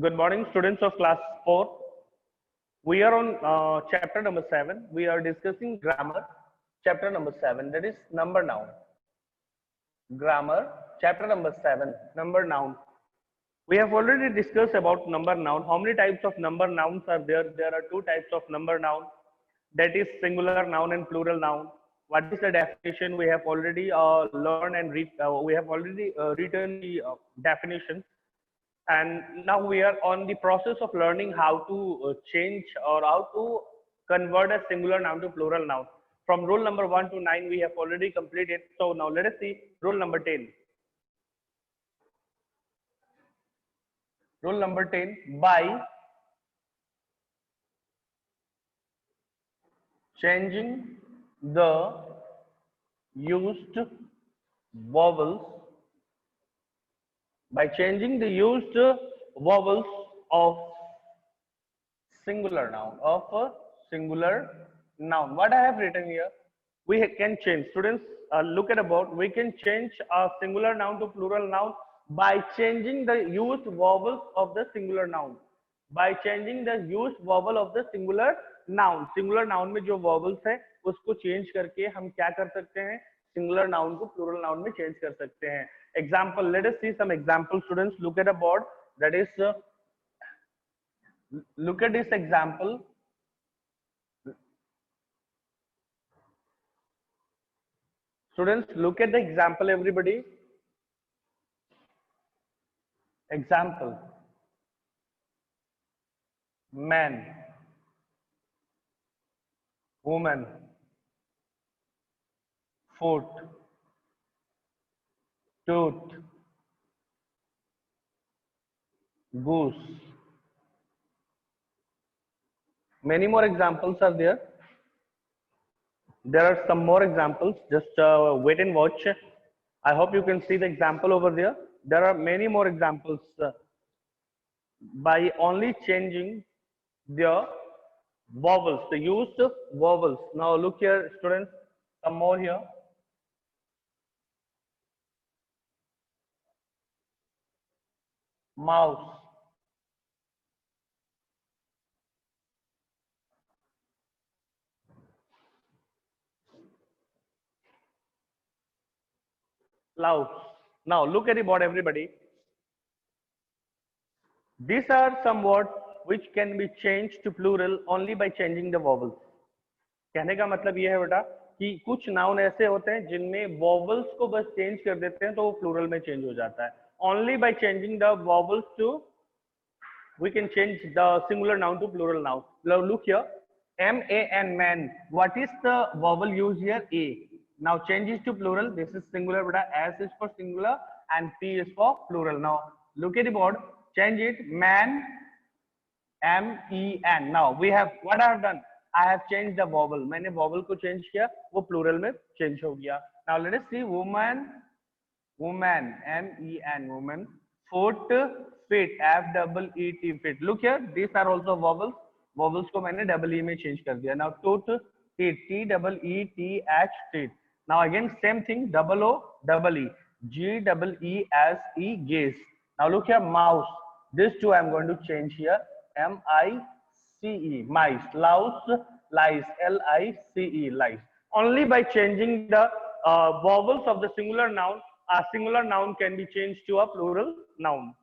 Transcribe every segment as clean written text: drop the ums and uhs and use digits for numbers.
Good morning, students of class 4. We are on chapter number 7. We are discussing grammar, chapter number 7, that is number noun. Grammar, chapter number 7, number noun. We have already discussed about number noun. How many types of number nouns are there? There are two types of number noun, that is singular noun and plural noun. What is the definition? We have already learned and we have already written the definition, and now we are on the process of learning how to change or how to convert a singular noun to plural noun. From rule number 1 to 9 we have already completed. So now let us see rule number 10. Rule number 10: by changing the used vowels, by changing the used vowels of singular noun, of a singular noun. What I have written here, we can change. Students, look at about, we can change a singular noun to plural noun by changing the used vowels of the singular noun. By changing the used vowel of the singular noun. Singular noun में जो vowels है उसको change करके हम क्या कर सकते हैं, singular noun को plural noun में change कर सकते हैं. Example, let us see some example. Students, look at a board. That is look at this example. Students, look at the example, everybody. Example: man, woman, foot, tooth, goose. Many more examples are there. There are some more examples. Just wait and watch. I hope you can see the example over there. There are many more examples. By only changing the vowels, the used vowels. Now look here, students, some more here. Mouse, louse. Now look at the board, everybody. These are some words which can be changed to plural only by changing the vowels. कहने का मतलब ये है बेटा कि कुछ noun ऐसे होते हैं जिनमें वॉवल्स को बस चेंज कर देते हैं तो वो प्लूरल में चेंज हो जाता है. Only by changing the vowels to we can change the singular noun to plural noun. Now look here, man, man. What is the vowel used here? A. Now change it to plural. This is singular, beta. S is for singular and P is for plural. Now look at the board. Change it. Man, men. Now we have, what I have done, I have changed the vowel. मैंने vowel को change किया, वो plural में change हो गया. Now let us see woman, woman, men, woman. Foot, feet, F-E-E-T, feet. Look here, these are also vowels. Vowels को मैंने double E में change कर दिया. Now tooth, teeth, T-E-E-T-H, teeth. Now again same thing, double O, double E, G-E-E-S-E, gaze. Now look here, mouse. This two I am going to change here. M-I-C-E, mice. Louse, lice, L-I-C-E, lice. Only by changing the vowels of the singular noun, a singular noun can be changed to a plural noun.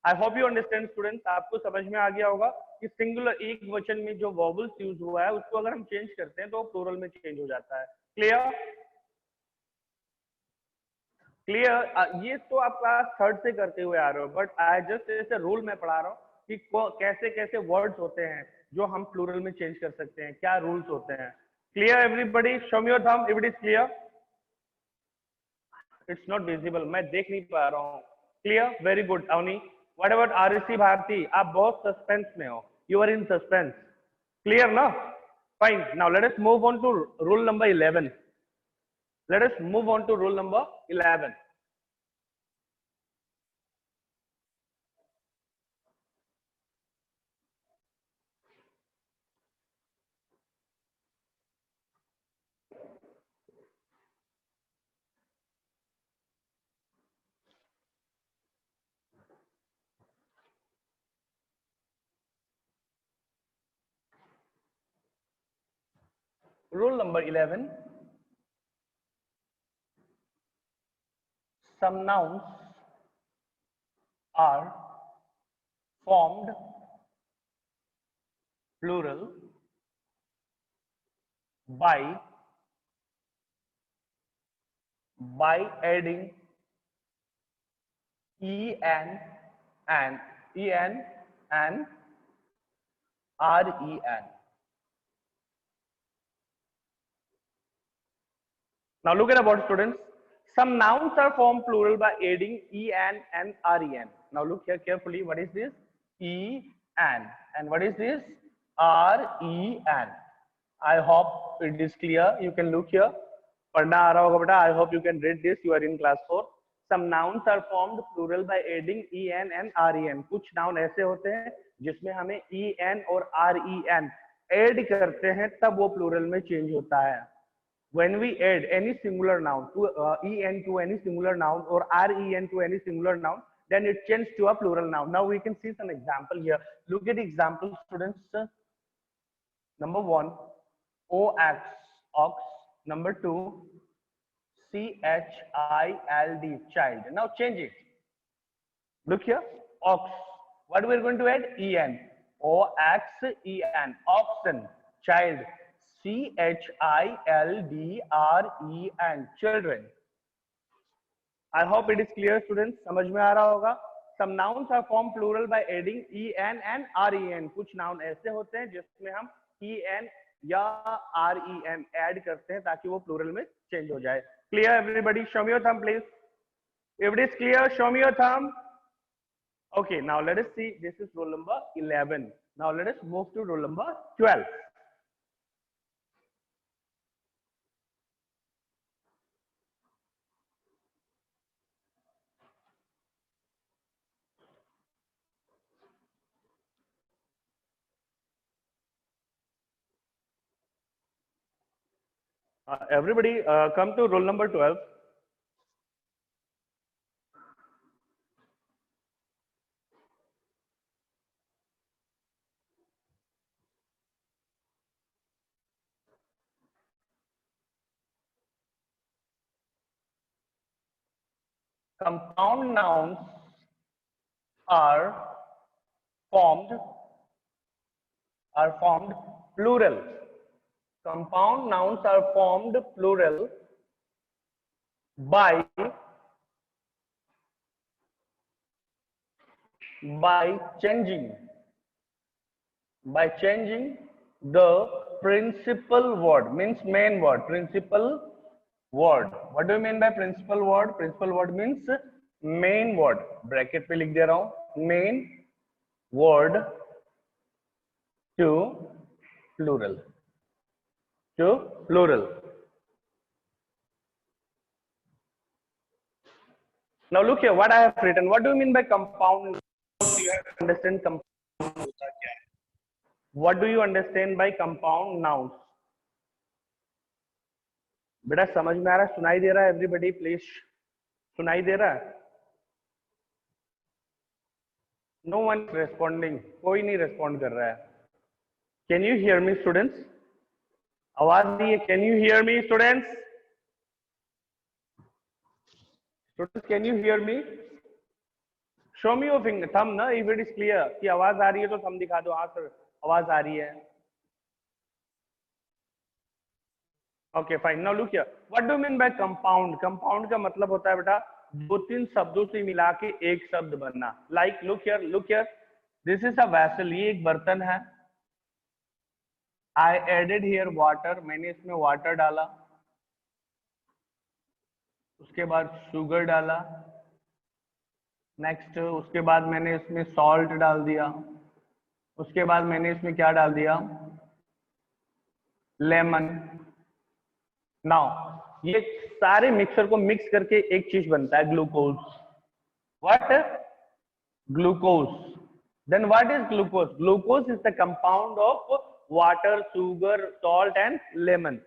I hope you understand, students. आपको समझ में आ गया होगा कि singular एक वचन में जो वॉवल्स यूज हुआ है उसको अगर हम चेंज करते हैं तो प्लूरल में चेंज हो जाता है. क्लियर? क्लियर? ये तो आप क्लास 3rd से करते हुए आ रहे हो, बट आई जस्ट ऐसे रूल में पढ़ा रहा हूँ कि कैसे कैसे वर्ड्स होते हैं जो हम प्लूरल में चेंज कर सकते हैं, क्या रूल्स होते हैं. Clear everybody? Show me your thumb if it is clear. It's not visible, मैं देख नहीं पा रहा हूँ. Clear? Very good. Avni, what about R C Bharti? आप बहुत सस्पेंस में हो. You are in suspense. Clear ना? Fine. Now let us move on to rule number 11. Let us move on to rule number 11. Rule number 11. Some nouns are formed plural by adding en and ren and ren. Now look at about students. Some nouns are formed plural by adding en and ren. Now look here carefully. What is this? En. And what is this? ren. I hope it is clear. You can look here. पढ़ना आ रहा होगा बेटा. I hope you can read this. You are in class 4. Some nouns are formed plural by adding en and ren. कुछ noun ऐसे होते हैं जिसमें हमें en और ren add करते हैं तब वो plural में change होता है. When we add any singular noun to en to any singular noun or ren to any singular noun, then it changes to a plural noun. Now we can see some example here. Look at the example, students. Number 1, ox, ox. Number 2, child, child. Now change it. Look here, ox. What we are going to add? En. Ox, en. Oxen. Child. children. Children. I hope it is clear, students. समझ में आ रहा होगा. Some nouns are formed plural by adding en and ren. कुछ noun ऐसे होते हैं जिसमें हम en या ren add करते हैं ताकि वो plural में change हो जाए. Clear, everybody? Show me your thumb, please. If it is clear, show me your thumb. Okay, now let us see. This is rule number 11. Now let us move to rule number 12. Everybody come to rule number 12. Compound nouns are formed plural. Compound nouns are formed plural by changing the principal word, means main word. Principal word. What do you mean by principal word? Principal word means main word. Bracket पे लिख दे रहा हूँ. Main word to plural. Now look here, what I have written. What do you mean by compound? You have to understand compound. What do you understand by compound nouns? बेटा समझ में आ रहा है? सुनाई दे रहा है? Everybody please. सुनाई दे रहा है? No one is responding. कोई नहीं respond कर रहा है. Can you hear me, students? आवाज नहीं है. Can you hear me, students? Students, can you hear me? Show me your finger, thumb, ना? If it is clear कि आवाज आ रही है तो thumb दिखा दो. हाँ सर, आवाज आ रही है. Okay, fine. Now look here. What do you mean by compound? Compound का मतलब होता है बेटा दो तीन शब्दों से मिला के एक शब्द बनना. Like look here. This is a vessel. ये एक बर्तन है. I added here water. मैंने इसमें water डाला. उसके बाद शुगर डाला. नेक्स्ट उसके बाद मैंने इसमें सॉल्ट डाल दिया. उसके बाद मैंने इसमें क्या डाल दिया? लेमन. नाउ ये सारे मिक्सर को मिक्स करके एक चीज बनता है, glucose. What? Glucose. Then what is glucose? Glucose is the compound of water, sugar, salt and lemon.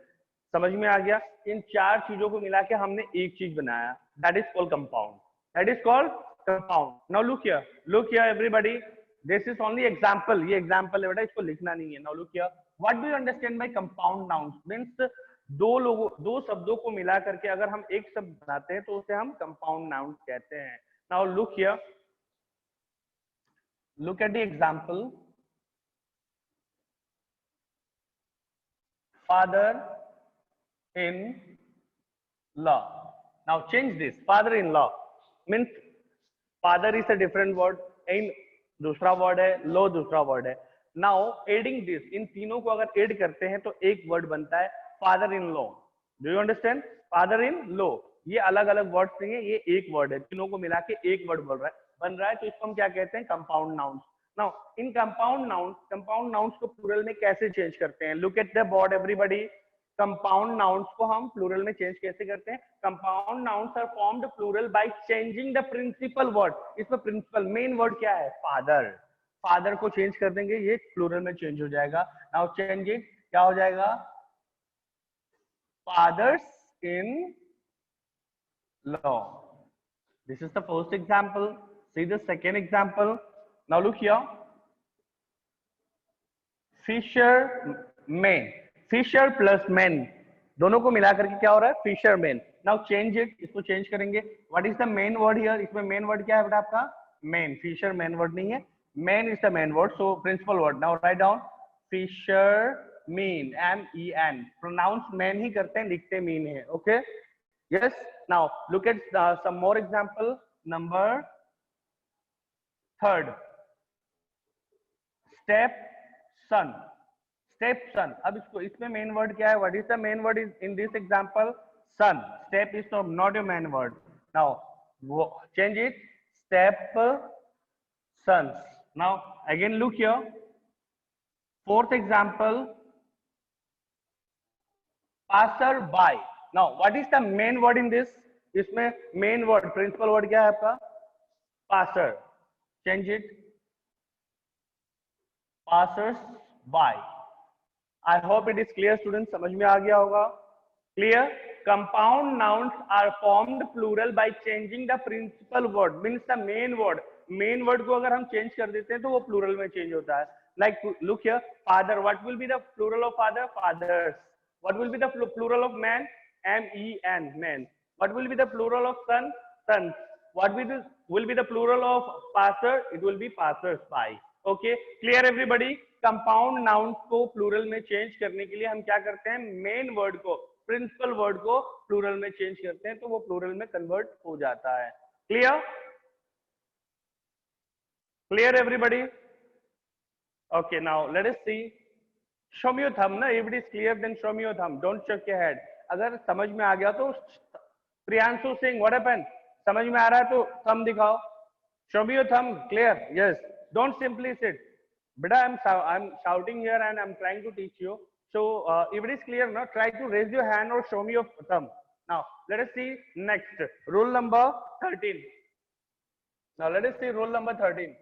समझ में आ गया? इन चार चीजों को मिला के हमने एक चीज बनाया. That is called compound. That is called compound. Now look here everybody. This is only example. ये एग्जांपल है बेटा, इसको लिखना नहीं है. Now look here. What do you understand by compound nouns? Means दो शब्दों को मिला करके अगर हम एक शब्द बनाते हैं तो उसे हम कंपाउंड नाउन्स कहते हैं. Now look here, look at the example. Father in law. Now change this. Father in law means father is a different word, in दूसरा word है, law दूसरा word है. Now adding this, इन तीनों को अगर add करते हैं तो एक word बनता है father in law. Do you understand? Father in law. ये अलग अलग वर्ड्स नहीं है, ये एक वर्ड है, तीनों को मिला के एक वर्ड बन रहा है, तो इसको हम क्या कहते हैं? Compound nouns. Now in compound nouns को प्लूरल में कैसे चेंज करते हैं? Look at the board everybody. Compound nouns को हम प्लूरल में चेंज कैसे करते हैं? Compound nouns are formed plural by changing the principal word. इसमें प्रिंसिपल मेन वर्ड क्या है? फादर. फादर को चेंज कर देंगे, ये प्लूरल में चेंज हो जाएगा. नाउ चेंज इट, क्या हो जाएगा? Fathers in law. This is the first example. See the second example. Now look here. Fisherman. Fisher plus men. दोनों को मिलाकर के क्या हो रहा है? Fisherman. Now change it. इसको change करेंगे. What is the main word here? इसमें main word क्या है बेटा आपका? Man. Fisher main word नहीं है. Man is the main word. So principal word. Now write down. Fisherman. M-E-N. Pronounce man ही करते हैं, लिखते mean है. Okay? Yes. Now look at some more example. Number 3rd. Stepson. Stepson. अब इसमें main word क्या है? What is the main word in this example? Son. Step is not your main word. Now change it. Stepsons. Now again look here. 4th example. Passerby. Now what is the main word in this? इसमें main word, principal word क्या है आपका? Passer. Change it. Passers by. I hope it is clear, students. समझ में आ गया होगा? Clear? Compound nouns are formed plural by changing the principal word. Means the main word. Main word को अगर हम change कर देते हैं तो वो plural में change होता है. Like look here. Father. What will be the plural of father? Fathers. What will be the plural of man? M-E-N. Man. What will be the plural of son? Sons. What will be the plural of passer? It will be passers by. Okay, clear everybody? Compound nouns को plural में change करने के लिए हम क्या करते हैं? Main word को, principal word को plural में change करते हैं, तो वो plural में convert हो जाता है. Clear? Clear everybody? Okay, now let us see. Show me your thumb. ना, if it is clear, then show me your thumb. Don't shake your head. अगर समझ में आ गया तो प्रियांशु सिंह, what happened? समझ में आ रहा है तो thumb दिखाओ. Show me your thumb. Clear? Yes. Don't simply sit. Beta, I'm shouting here and I'm trying to teach you. So if it is clear, no, try to raise your hand or show me your thumb. Now let us see next. Rule number 13. Now let us see rule number 13.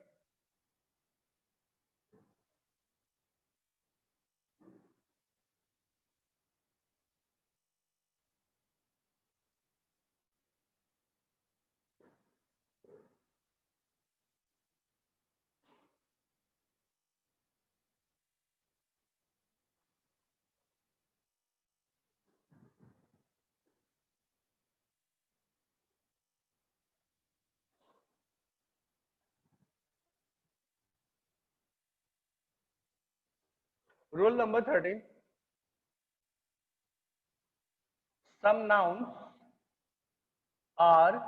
Rule number 13. Some nouns are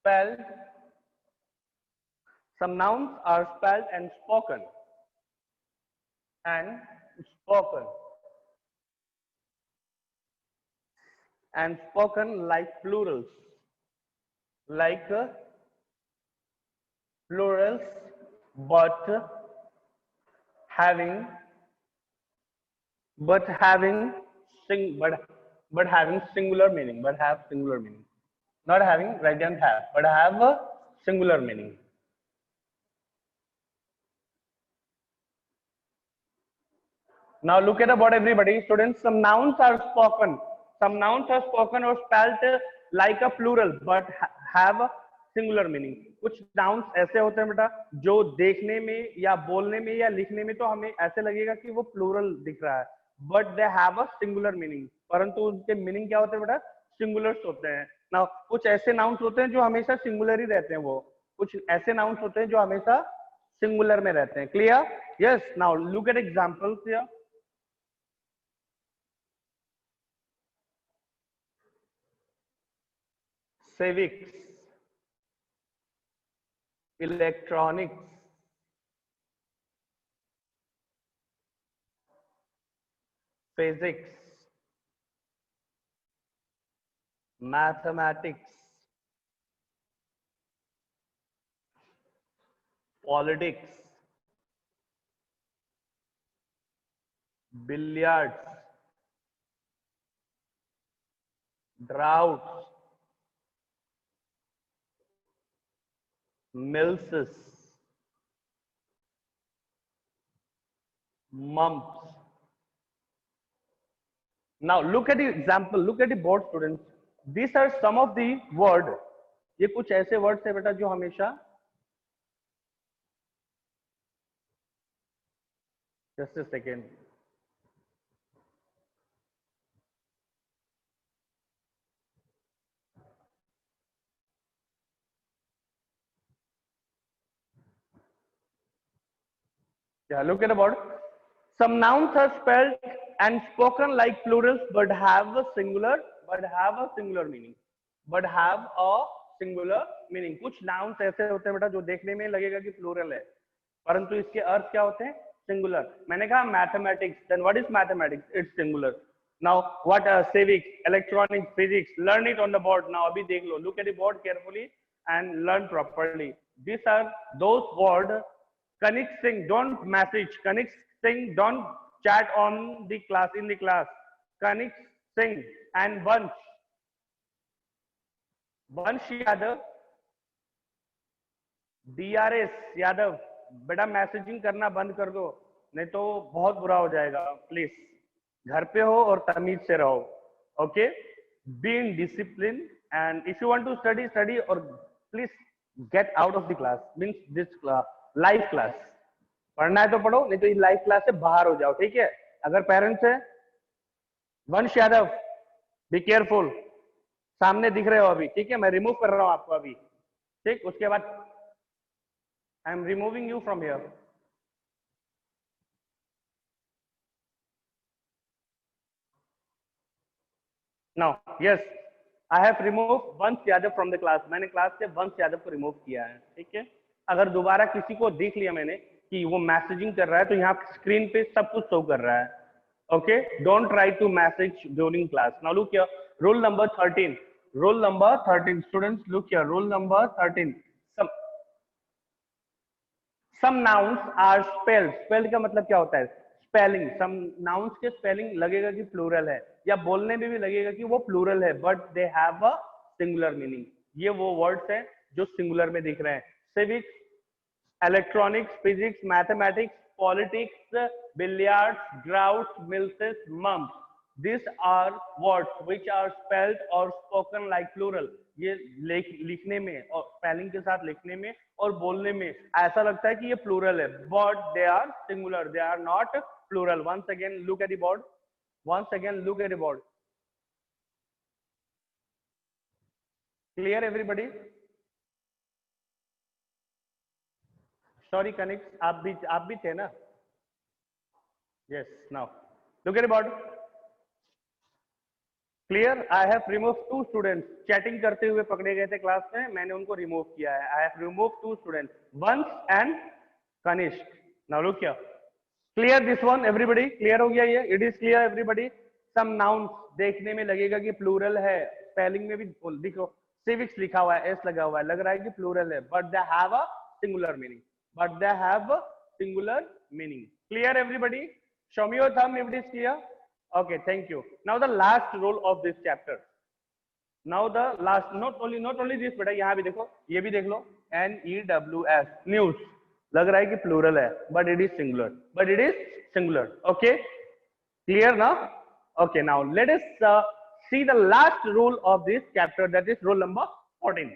spelled. Some nouns are spelled and spoken. And spoken. And spoken like plurals. Like plurals, but having singular meaning, but have singular meaning. Not having, write down have, but have a singular meaning. Now look at the board, everybody. Students, some nouns are spoken. Some nouns are spoken or spelled like a plural, but have a singular meaning. कुछ nouns ऐसे होते हैं बेटा जो देखने में या बोलने में या लिखने में तो हमें ऐसे लगेगा कि वो प्लूरल दिख रहा है, but they have a singular meaning, परंतु उनके मीनिंग क्या होते हैं बेटा, सिंगुलर्स होते हैं ना। कुछ ऐसे नाउन्स होते हैं जो हमेशा सिंगुलर ही रहते हैं, वो कुछ ऐसे नाउन्स होते हैं जो हमेशा सिंगुलर में रहते हैं। Clear? Yes, now look at examples here. civics, electronics, physics, mathematics, politics, billiards, droughts, mills, mumps. Now look at the example, look at the board students. These are some of the word. ये कुछ ऐसे words है बेटा जो हमेशा, just a second, yeah, look at the board. Some nouns are spelled and spoken like plurals but have a singular meaning. But have a singular meaning. कुछ nouns ऐसे होते हैं बेटा जो देखने में लगेगा कि plural है, परंतु इसके अर्थ क्या होते हैं? Singular. मैंने कहा mathematics. Then what is mathematics? It's singular. Now what civics, electronics, physics. Learn it on the board. Now अभी देख लो. Look at the board carefully and learn properly. These are those words. Connect Singh, don't message. Connect Singh, don't chat on the class, in the class. Connect Singh and Vansh Yadav, DRS Yadav, बेटा messaging करना बंद कर दो, नहीं तो बहुत बुरा हो जाएगा। प्लीज घर पे हो और तमीज से रहो। Okay, be in discipline and if you want to study study, और please get out of the class, means this live class. पढ़ना है तो पढ़ो, नहीं तो इस लाइव क्लास से बाहर हो जाओ, ठीक है? अगर पेरेंट्स है, वंश यादव बी केयरफुल, सामने दिख रहे हो अभी, ठीक है? मैं रिमूव कर रहा हूं आपको अभी, ठीक? उसके बाद I am removing you from here. Now yes, I have remove वंश यादव फ्रॉम द क्लास। मैंने क्लास से वंश यादव को रिमूव किया है, ठीक है? अगर दोबारा किसी को देख लिया मैंने कि वो मैसेजिंग कर रहा है, तो यहाँ स्क्रीन पे सब कुछ शो कर रहा है। Okay, don't try to message during class. Now look here, rule number 13, rule number 13 students, look here, rule number 13। Some nouns are spelled, spelled का मतलब क्या होता है? स्पेलिंग। सम नाउन्स के स्पेलिंग लगेगा कि प्लूरल है, या बोलने में भी लगेगा कि वो प्लूरल है, but they have a singular meaning. ये वो वर्ड्स हैं जो सिंगुलर में दिख रहे हैं। Civics, electronics, physics, mathematics, politics, billiards, droughts, mills, mumps. These are words which are spelled or spoken like plural. ये लिखने में और स्पेलिंग के साथ लिखने में और बोलने में ऐसा लगता है कि ये प्लूरल है, but they are singular. They are not plural. Once again, look at the board. Once again, look at the board. Clear, everybody? Sorry, Connect, आप भी थे ना? Yes. Now, look at the board. Clear? I have removed 2 students. Chatting करते हुए पकड़े गए थे class में, मैंने उनको रिमूव किया है। I have removed 2 students, Vansh and Kanishk. Now look here. Clear this one, everybody? Clear हो गया ये? It is clear, everybody? Some nouns देखने में लगेगा कि plural है, spelling में भी देखो civics लिखा हुआ है, s लगा हुआ है, लग रहा है कि plural है, but they have a singular meaning. But they have a singular meaning. Clear, everybody? Show me your thumb if it is clear. Okay, thank you. Now the last rule of this chapter. Now the last, not only this, बेटा यहाँ भी देखो, ये भी देख लो, NEWS, news, लग रहा है कि plural है, but it is singular. Okay, clear now? Okay, now let us see the last rule of this chapter, that is rule number 14.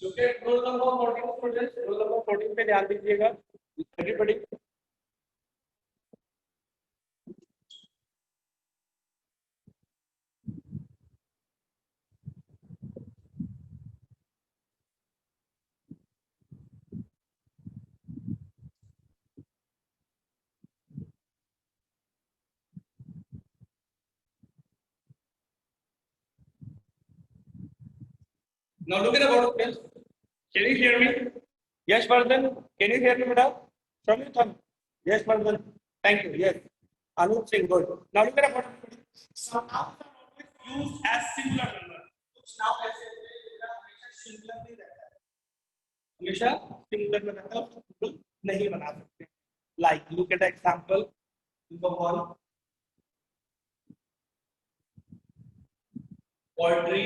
Look at roll number 14 students. Roll number 14 पे ध्यान दीजिएगा. Everybody. Now look at the bottom, friends. Can you hear me? Yes, Vardhan. Can you hear me, madam? From your thumb. Yes, Vardhan. Thank you. Yes. Anup Singh, good. Now look at the bottom. So now always used as singular number. Which now ऐसे singular नहीं रहता है. हमेशा singular में रहता है. उसको नहीं बना सकते. Like look at the example. Number one. Poetry.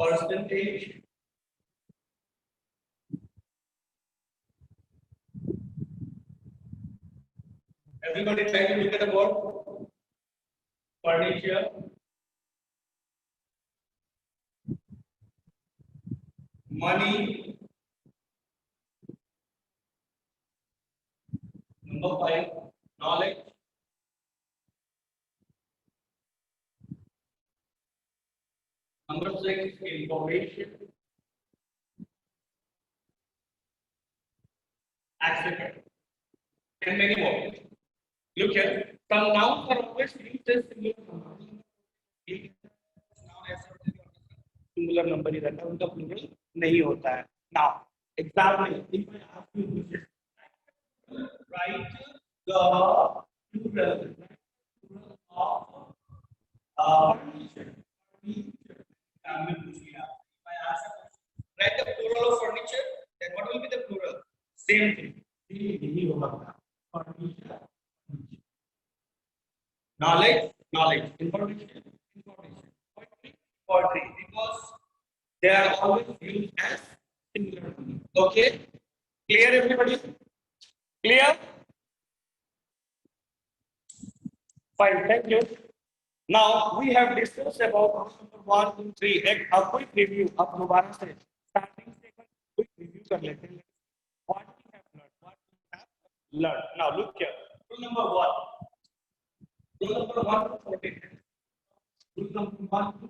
Percentage. Everybody try to look at the board. Furniture. Money. Number 5. Knowledge. Number 6. Information. Accident. And many more. Look here. Some nouns are always used as singular number. Singular number ही रहता है, उनका plural नहीं होता है. Now, example, if I ask you this, write the plural of furniture. If I ask a question, write the plural of furniture, then what will be the plural? Same thing. Furniture. Knowledge, knowledge. Information, information. Poetry, because they are always used as singular. Okay? Clear, everybody? Clear? Fine, thank you. Now we have discussed about number 1, 2, 3. A quick review. अब दोबारा से starting से quick review कर लेते हैं. What we have learned. What we have learned. Now look here. Rule number 1. Rule number 1 to 14. Rule number 1 to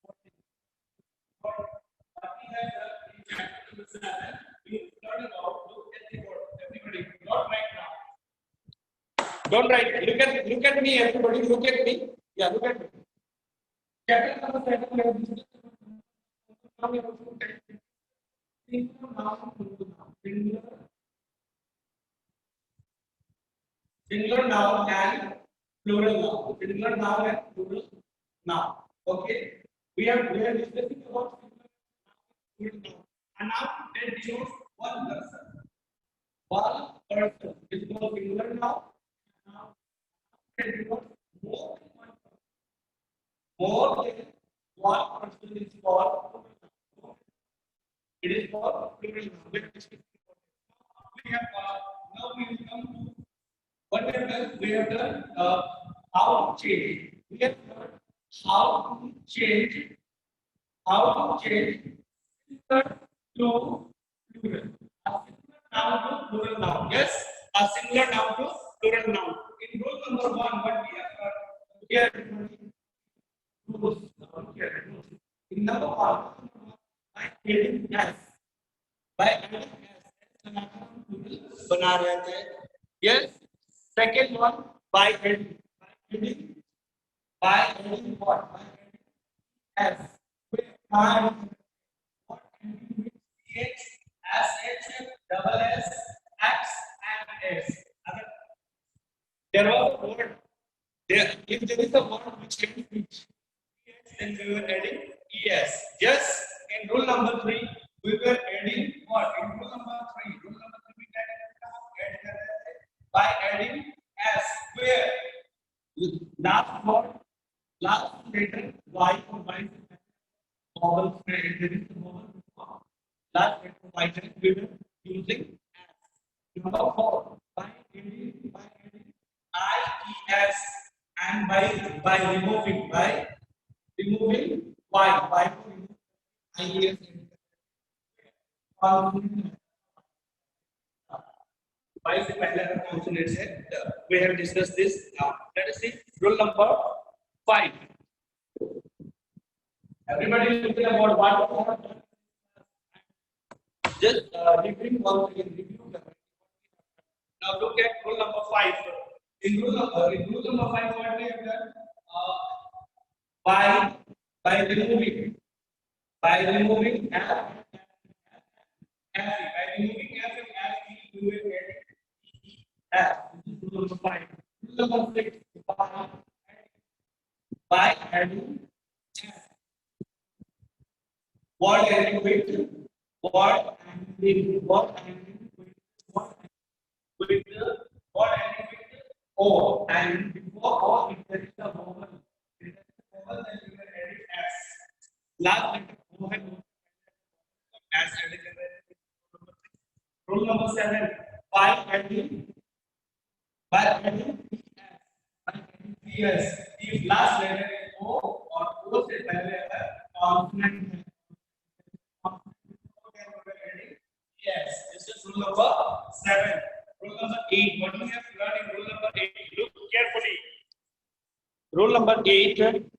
14. What we have done in chapter number 7, we learned about look at the board. Everybody, not right now. Don't write. Look at me, everybody. Look at me. Yeah, look at me. Chapter number 7. Singular noun and plural noun. Singular noun and plural noun. Okay. We are discussing about singular noun. A noun that denotes one person. One person is called singular noun. Noun that denotes more than one person. More than one person is called. It is called plural noun. We have now we will come to what we have done. We have done how to change. We have learned how to change. How to change singular to plural. A singular noun to plural noun. Yes, a singular noun to plural noun. In rule number 1, what we have got here. Rules. In number 1, by adding s. By adding s, बना रहे थे. Yes. Second one, by adding. By adding what? By adding s. With what ending with ch, sh, double s, x, and s. There was a word. If there is a word which ends with ch, then we were adding es. Yes. In rule number 3, we were adding what? In rule number 3, we add by adding s, where last word, last letter y or y vowel phrase, there is a vowel last letter y, we were using s. Number 4, by adding ies, and by removing removing y y को remove I y से पहले का consonant है we have discussed this now let us see rule number 5 everybody looking about what we have done just reviewing once again review now look at rule number 5 in rule number 5 what we have done by removing by removing f by removing f and f we will get f this is rule number 5 rule number 6 by adding f what ending with what ending with the what ending with o and before o if there is a vowel then you can edit s last letter o है as edit कर रहे हैं rule number 7 by adding yes if last letter is o और o से पहले है consonant yes this is rule number 7 rule number 8 what we have learned in rule number 8 look carefully rule number 8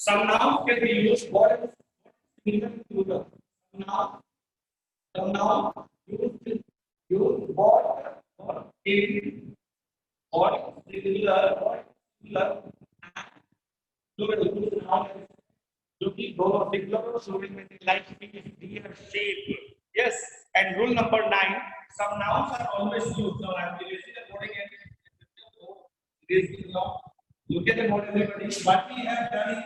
some nouns can be used what is similar to the noun use what in what singular plural use noun looking both singular or plural when they like speaking dear shape yes and rule number 9 some nouns are always used now I am erasing the board again this is now look at the board everybody what we have done in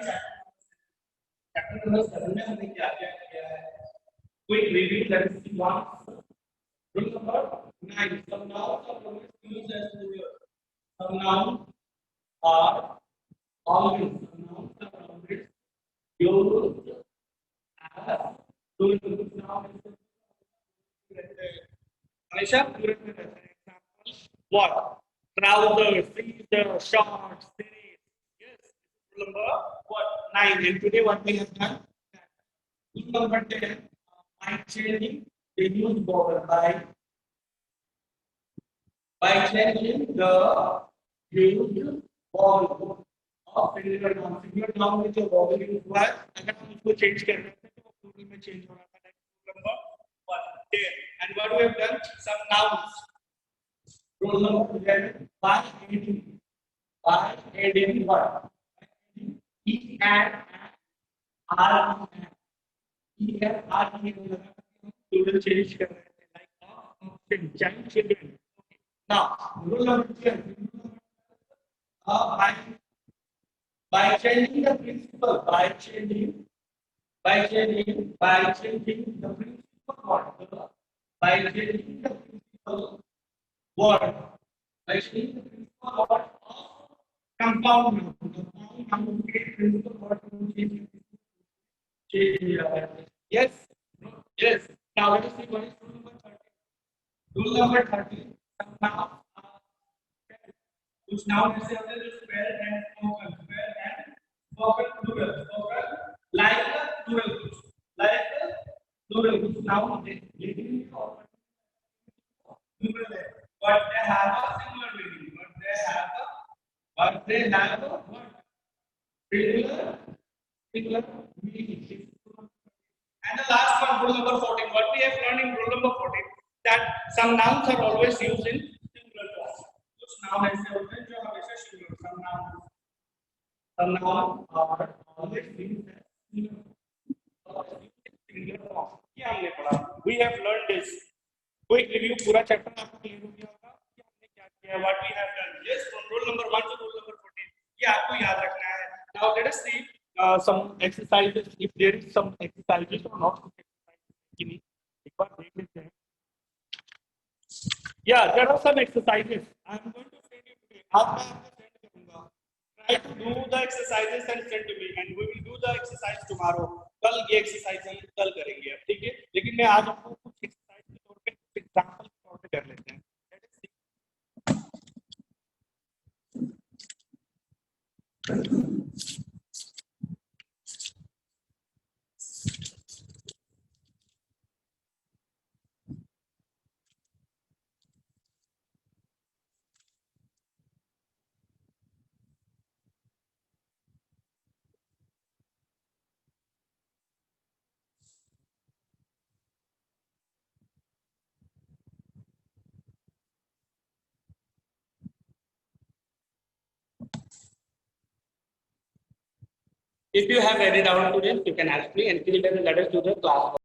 chapter number 7 में हमने क्या क्या किया है quick review let us see one rule number 9 some nouns are always used as plural some nouns are always used as plural noun हमेशा plural में रहता है example what trousers scissors shorts series yes rule number what 9 and today what we have done rule number 10 by changing the use vowel by changing the use vowel of singular noun में जो vowel use हुआ है अगर हम उसको change कर रहे हैं तो वो plural में change हो रहा है like number 1 10 and what we have done some nouns rule number 11 by adding what e and r e and r plural change कर रहे हैं like of giant children now rule number 12 by changing the principle by changing the principle word by changing the principle word by changing the principle word of compound noun के principle word को change yes now let us see what is rule number 30 some nouns कुछ noun ऐसे होते हैं जो spelled and spoken plural spoken like plural कुछ noun होते हैं लेकिन plural है but they have a singular meaning but they have a singular meaning and the last one rule number 14 what we have learned in rule number 14 that some nouns are always used in singular form कुछ noun ऐसे होते हैं जो हमेशा singular some noun are always used as singular form क्या हमने पढ़ा we have learned this quick review पूरा चैप्टर आपको क्लियर हो गया होगा कि हमने क्या किया what we have done yes from rule number 1 to rule number 14 ये आपको याद रखना है now let us see some exercises if there is some exercises or not कि नहीं एक बार देख लेते हैं yeah there are some exercises I am going to send you today आज मैं आपको सेंड करूंगा try to do the exercises and send to me and we will do the exercise tomorrow कल ये एक्सरसाइज हम कल करेंगे अब ठीक है लेकिन मैं आज आपको कुछ एक्सरसाइज के तौर पे कुछ एग्जांपल के तौर पे कर लेते हैं If you have any doubt, students, you can ask me and till then let us do the class.